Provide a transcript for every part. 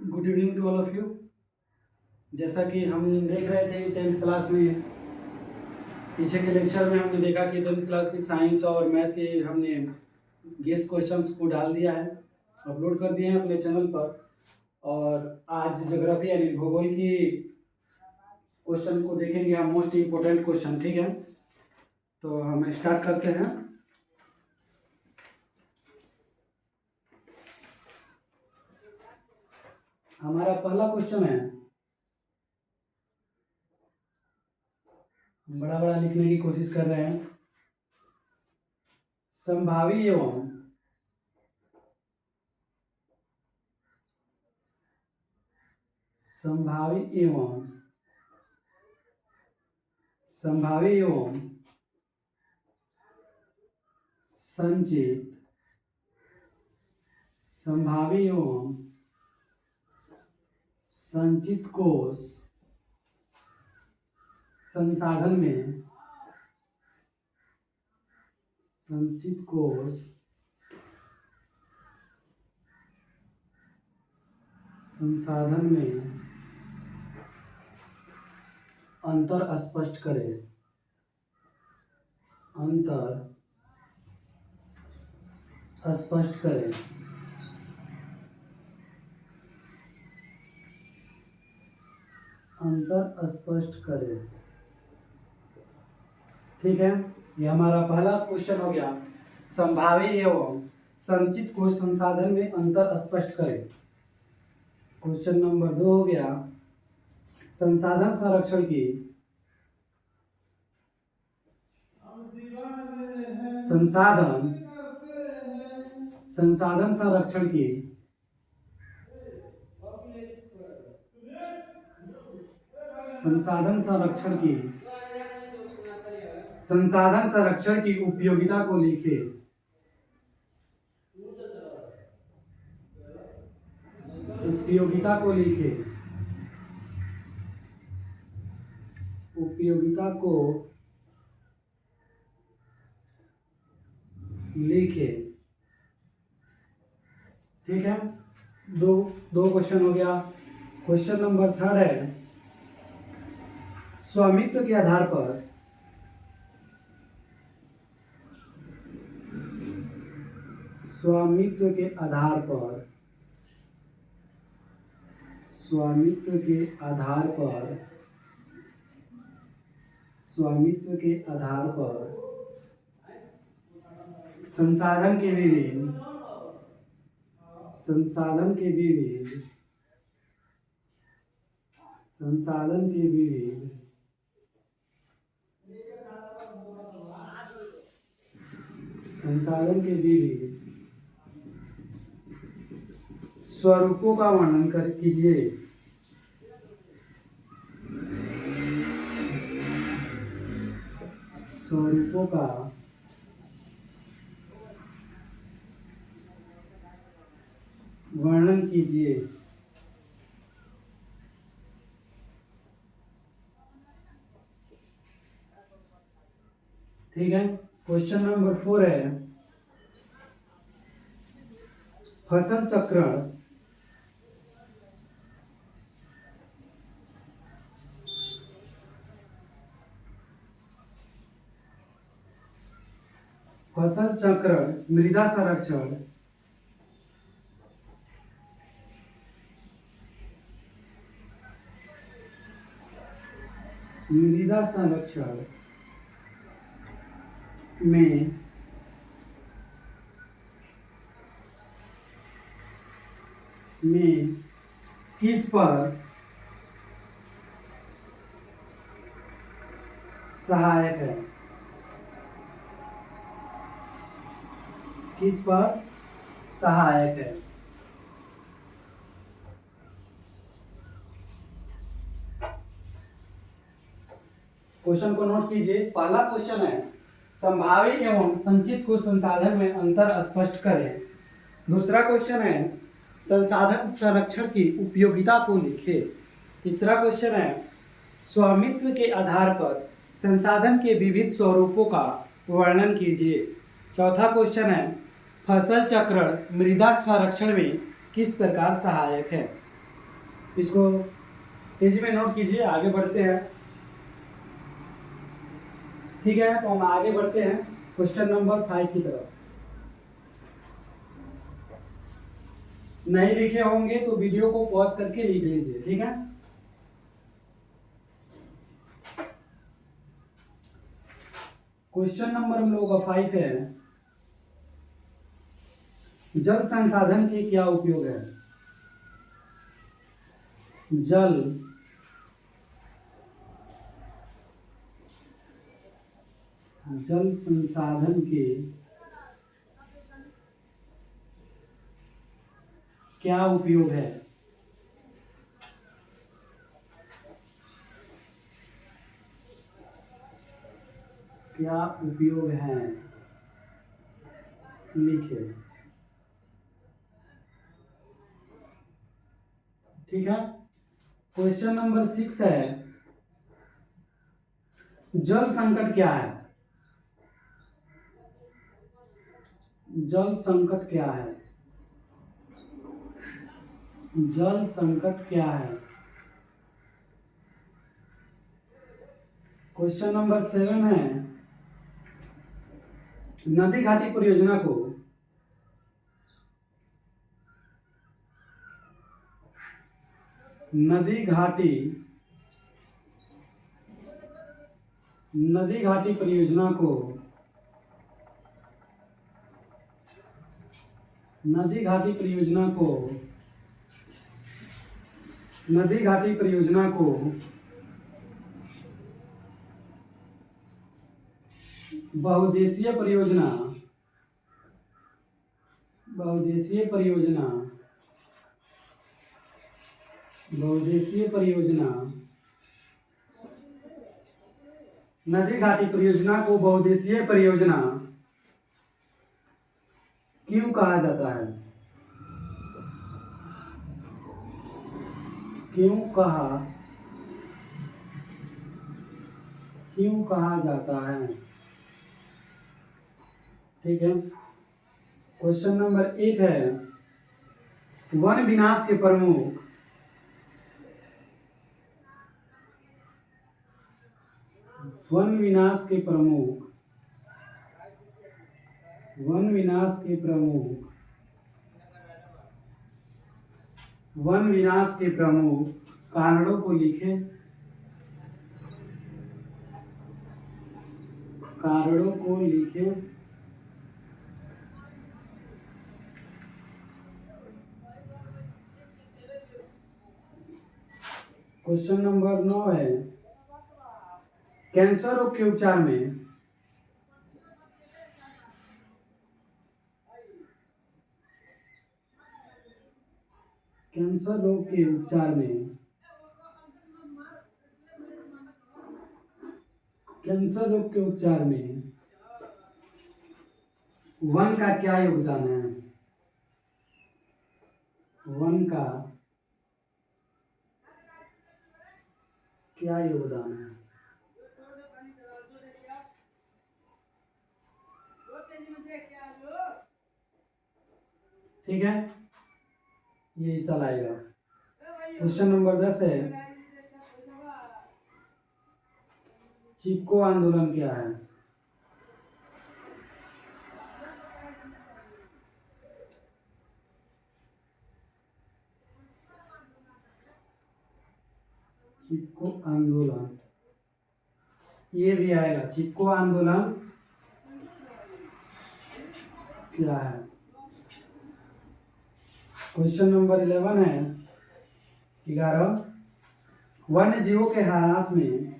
Good evening to all of you. जैसा कि हम देख रहे थे 10th क्लास में, पीछे के लेक्चर में हमने देखा कि 10th क्लास की साइंस और मैथ के हमने गेस क्वेश्चंस को डाल दिया है, अपलोड कर दिए हैं अपने चैनल पर। और आज ज्योग्राफी यानी भूगोल की क्वेश्चन को देखेंगे हम, मोस्ट इम्पोर्टेंट क्वेश्चन। ठीक है, तो हम स्टार्ट करते हैं। हमारा पहला क्वेश्चन है, बड़ा बड़ा लिखने की कोशिश कर रहे हैं। संभावी एवं संभावी एवं संचित कोश संसाधन में अंतर स्पष्ट करें। ठीक है, ये हमारा पहला क्वेश्चन हो गया। संभावी एवं संचित कोश संसाधन में अंतर स्पष्ट करें। क्वेश्चन नंबर 2 हो गया, संसाधन संरक्षण की संसाधन संरक्षण की उपयोगिता को लिखे। उपयोगिता को लिखे। ठीक है, दो क्वेश्चन हो गया। क्वेश्चन नंबर 3 है, स्वामित्व के आधार पर संसाधन के विविध स्वरूपों का वर्णन कीजिए। ठीक है, क्वेश्चन नंबर 4 है, फसल चक्रण मृदा संरक्षण में किस पर सहायक है। क्वेश्चन को नोट कीजिए। पहला क्वेश्चन है, संभावी एवं संचित कोश संसाधन में अंतर स्पष्ट करें। दूसरा क्वेश्चन है, संसाधन संरक्षण की उपयोगिता को लिखे। तीसरा क्वेश्चन है, स्वामित्व के आधार पर संसाधन के विविध स्वरूपों का वर्णन कीजिए। चौथा क्वेश्चन है, फसल चक्रण मृदा संरक्षण में किस प्रकार सहायक है। इसको तेजी में नोट कीजिए, आगे बढ़ते हैं। ठीक है, तो हम आगे बढ़ते हैं क्वेश्चन नंबर 5 की तरफ। नहीं लिखे होंगे तो वीडियो को पॉज करके लिख लीजिए, ठीक है। क्वेश्चन नंबर हम लोगों का 5 है, जल संसाधन के क्या उपयोग है। जल संसाधन के क्या उपयोग है। क्या उपयोग है, लिखे। ठीक है, क्वेश्चन नंबर 6 है, जल संकट क्या है। जल संकट क्या है। जल संकट क्या है। क्वेश्चन नंबर 7 है, नदी घाटी परियोजना को नदी घाटी परियोजना को नदी घाटी परियोजना को बहुउद्देशीय परियोजना नदी घाटी परियोजना को बहुउद्देशीय परियोजना क्यों कहा जाता है। क्यों कहा जाता है। ठीक है, क्वेश्चन नंबर 8 है, वन विनाश के प्रमुख वन विनाश के प्रमुख कारणों को लिखें। क्वेश्चन नंबर 9 है, कैंसर रोग के उपचार में वन का क्या योगदान है। वन का क्या योगदान है। ठीक है, ये हिस्सा लाएगा। क्वेश्चन नंबर 10 है, चिपको आंदोलन क्या है। चिपको आंदोलन, ये भी आएगा। चिपको आंदोलन क्या है। क्वेश्चन नंबर 11 है, 11, वन्य जीवों के ह्रास में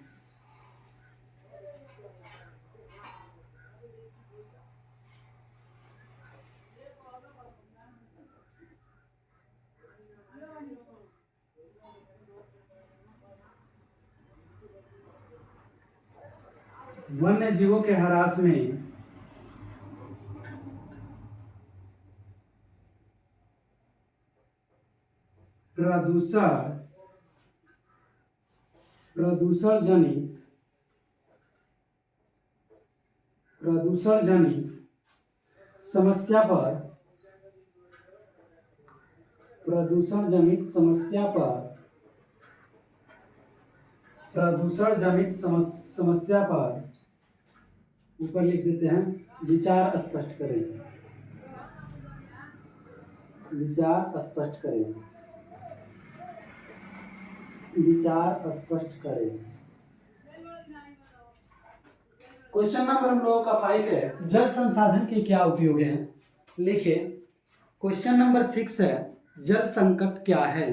प्रदूषण जनित समस्या पर प्रदूषण जनित समस्या पर ऊपर लिख देते हैं विचार स्पष्ट करें। विचार स्पष्ट करें। विचार स्पष्ट करें। क्वेश्चन नंबर हम लोगों का 5 है, जल संसाधन के क्या उपयोग हैं। लिखिए। क्वेश्चन नंबर 6 है, जल संकट क्या है।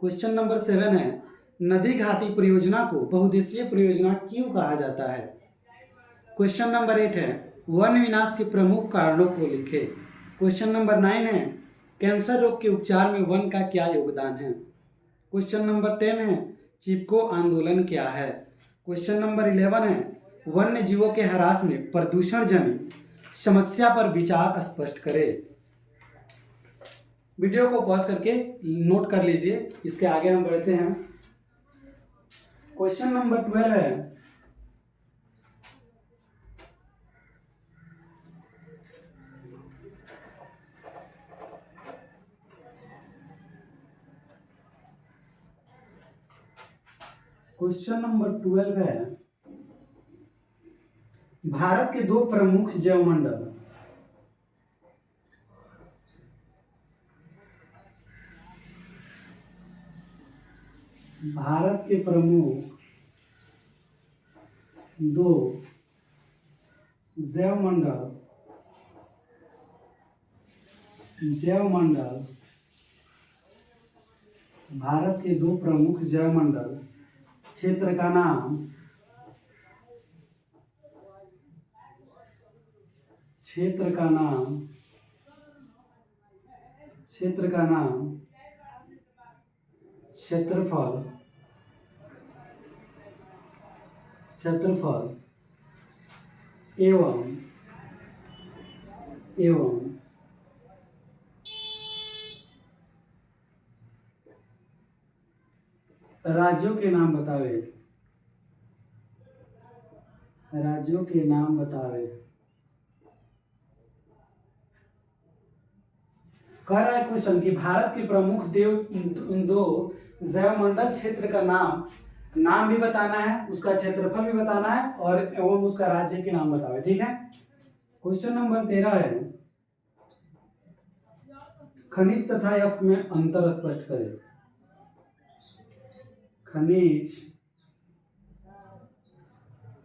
क्वेश्चन नंबर 7 है, नदी घाटी परियोजना को बहुउद्देशीय परियोजना क्यों कहा जाता है। क्वेश्चन नंबर 8 है, वन विनाश के प्रमुख कारणों को लिखे। क्वेश्चन नंबर 9 है, कैंसर रोग के उपचार में वन का क्या योगदान है। क्वेश्चन नंबर 10 है, चिपको आंदोलन क्या है। क्वेश्चन नंबर 11 है, वन्य जीवों के ह्रास में प्रदूषण जनित समस्या पर विचार स्पष्ट करें। वीडियो को पॉज करके नोट कर लीजिए, इसके आगे हम बढ़ते हैं। क्वेश्चन नंबर 12 है, क्वेश्चन नंबर 12 है, भारत के 2 प्रमुख जैवमंडल। भारत के प्रमुख 2 जैवमंडल भारत के 2 प्रमुख जैवमंडल क्षेत्र का नाम क्षेत्रफल एवं राज्यों के नाम बतावे। कह रहा है क्वेश्चन कि भारत के प्रमुख 2 जैवमंडल क्षेत्र का नाम भी बताना है, उसका क्षेत्रफल भी बताना है और एवं उसका राज्य के नाम बतावे। ठीक है। क्वेश्चन नंबर 13 है, खनिज तथा अयस्क में अंतर स्पष्ट करें। खनिज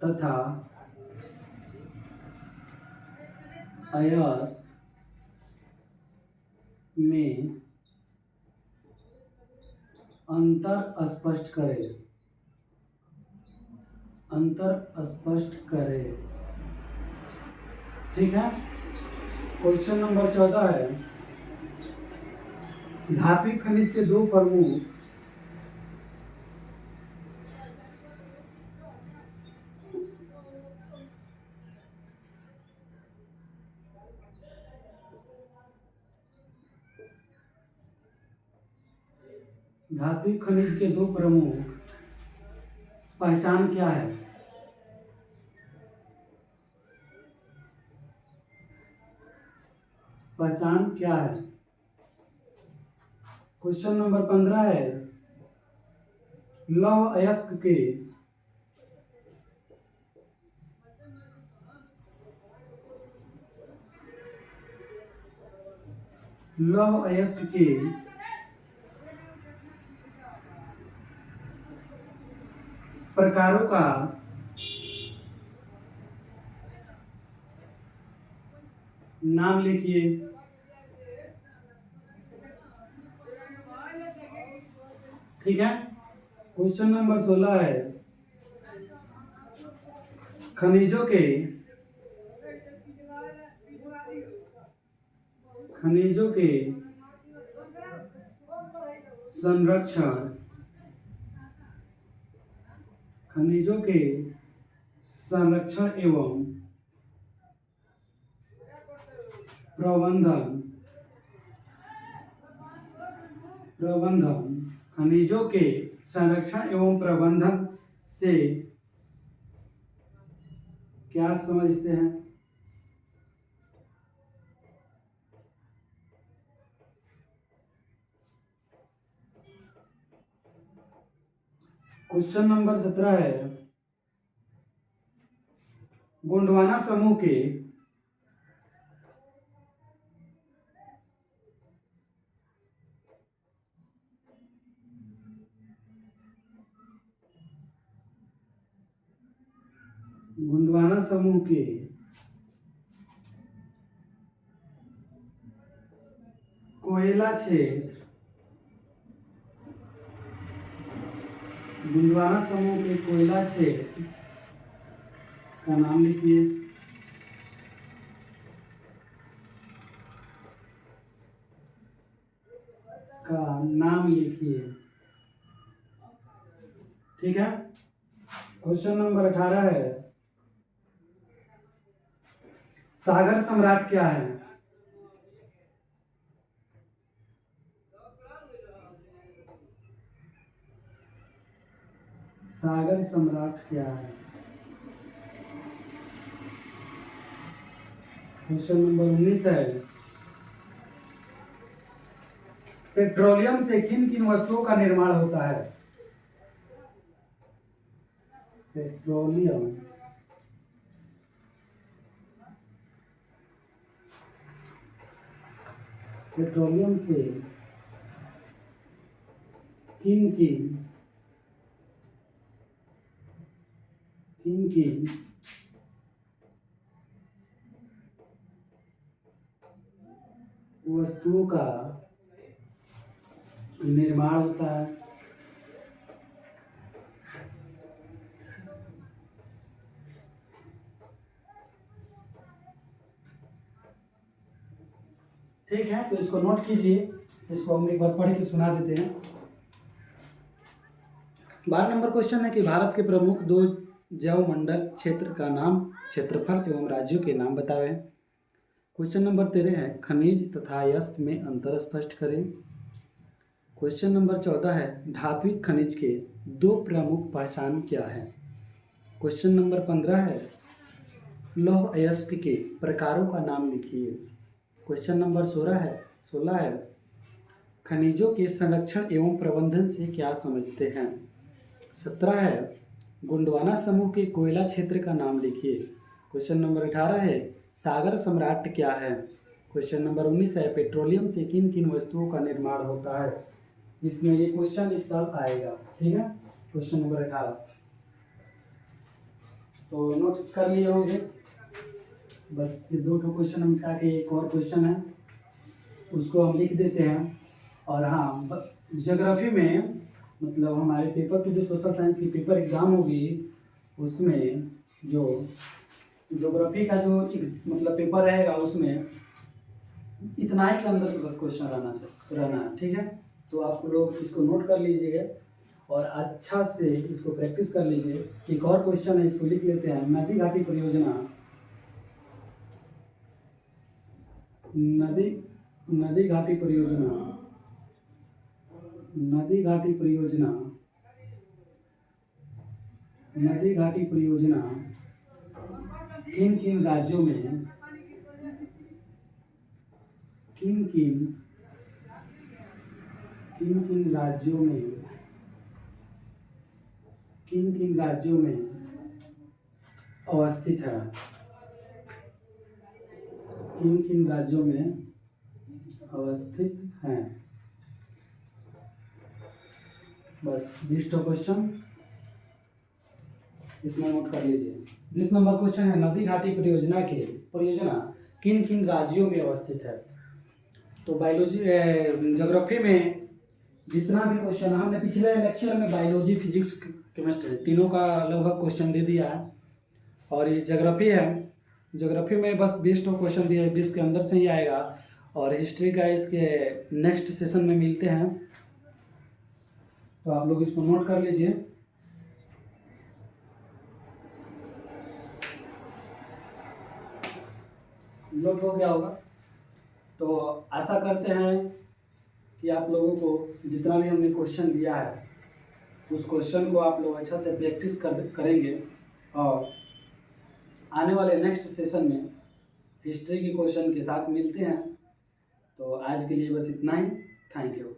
तथा अयस्क में अंतर स्पष्ट करें। ठीक है। क्वेश्चन नंबर 14 है, धात्विक खनिज के 2 प्रमुख पहचान क्या है। क्वेश्चन नंबर 15 है, लौह अयस्क के प्रकारों का नाम लिखिए। ठीक है। क्वेश्चन नंबर 16 है, खनिजों के संरक्षण एवं प्रबंधन खनिजों के संरक्षण एवं प्रबंधन से क्या समझते हैं। क्वेश्चन नंबर 17 है, गोंडवाना समूह के गोंडवाना समूह के कोयला क्षेत्र, गोंडवाना समूह के कोयला क्षेत्र का नाम लिखिए। का नाम लिखिए। ठीक है। क्वेश्चन नंबर 18 है, सागर सम्राट क्या है? सागर सम्राट क्या है? क्वेश्चन नंबर 19 है, पेट्रोलियम से किन किन वस्तुओं का निर्माण होता है? पेट्रोलियम पेट्रोलियम से किन किन वस्तुओं का निर्माण होता है? ठीक है, तो इसको नोट कीजिए। इसको हम एक बार पढ़ के सुना देते हैं। 12 नंबर क्वेश्चन है कि भारत के प्रमुख 2 जैव मंडल क्षेत्र का नाम, क्षेत्रफल एवं राज्यों के नाम बतावें। क्वेश्चन नंबर 13 है, खनिज तथा यस्क में अंतर स्पष्ट करें। क्वेश्चन नंबर 14 है, धात्विक खनिज के 2 प्रमुख पहचान क्या है? क्वेश्चन नंबर 15 है, लौह अयस्क के प्रकारों का नाम लिखिए। क्वेश्चन नंबर 16 है, खनिजों के संरक्षण एवं प्रबंधन से क्या समझते हैं? 17 है, गोंडवाना समूह के कोयला क्षेत्र का नाम लिखिए। क्वेश्चन नंबर 18 है, सागर सम्राट क्या है? क्वेश्चन नंबर 19 है, पेट्रोलियम से किन किन वस्तुओं का निर्माण होता है? इसमें ये क्वेश्चन इस साल आएगा। ठीक है, क्वेश्चन नंबर 18 तो नोट कर लिए होंगे। बस ये 2 क्वेश्चन हम मिटा के एक और क्वेश्चन है उसको हम लिख देते हैं। और हाँ, ज्योग्राफी में मतलब हमारे पेपर की जो सोशल साइंस की पेपर एग्ज़ाम होगी उसमें जो ज्योग्राफी का जो मतलब पेपर रहेगा उसमें इतना ही के अंदर से बस क्वेश्चन रहना है। ठीक है, तो आप लोग इसको नोट कर लीजिएगा और अच्छा से इसको प्रैक्टिस कर लीजिए। एक और क्वेश्चन है, इसको लिख लेते हैं। नदी घाटी परियोजना नदी घाटी परियोजना किन किन राज्यों में अवस्थित है? किन राज्यों में अवस्थित हैं? बस 20 क्वेश्चन इतना नोट कर लीजिए। 20 नंबर क्वेश्चन है, नदी घाटी परियोजना किन किन राज्यों में अवस्थित है? तो बायोलॉजी ज्योग्राफी में जितना भी क्वेश्चन हमने पिछले लेक्चर में बायोलॉजी, फिजिक्स, केमिस्ट्री तीनों का लगभग क्वेश्चन दे दिया है। और ये ज्योग्राफी है, ज्योग्राफी में बस 20 क्वेश्चन दिए, 20 के अंदर से ही आएगा। और हिस्ट्री का इसके नेक्स्ट सेशन में मिलते हैं, तो आप लोग इसको नोट कर लीजिए। नोट हो गया होगा। तो आशा करते हैं कि आप लोगों को जितना भी हमने क्वेश्चन दिया है उस क्वेश्चन को आप लोग अच्छा से प्रैक्टिस करेंगे। और आने वाले नेक्स्ट सेशन में हिस्ट्री के क्वेश्चन के साथ मिलते हैं। तो आज के लिए बस इतना ही। Thank you.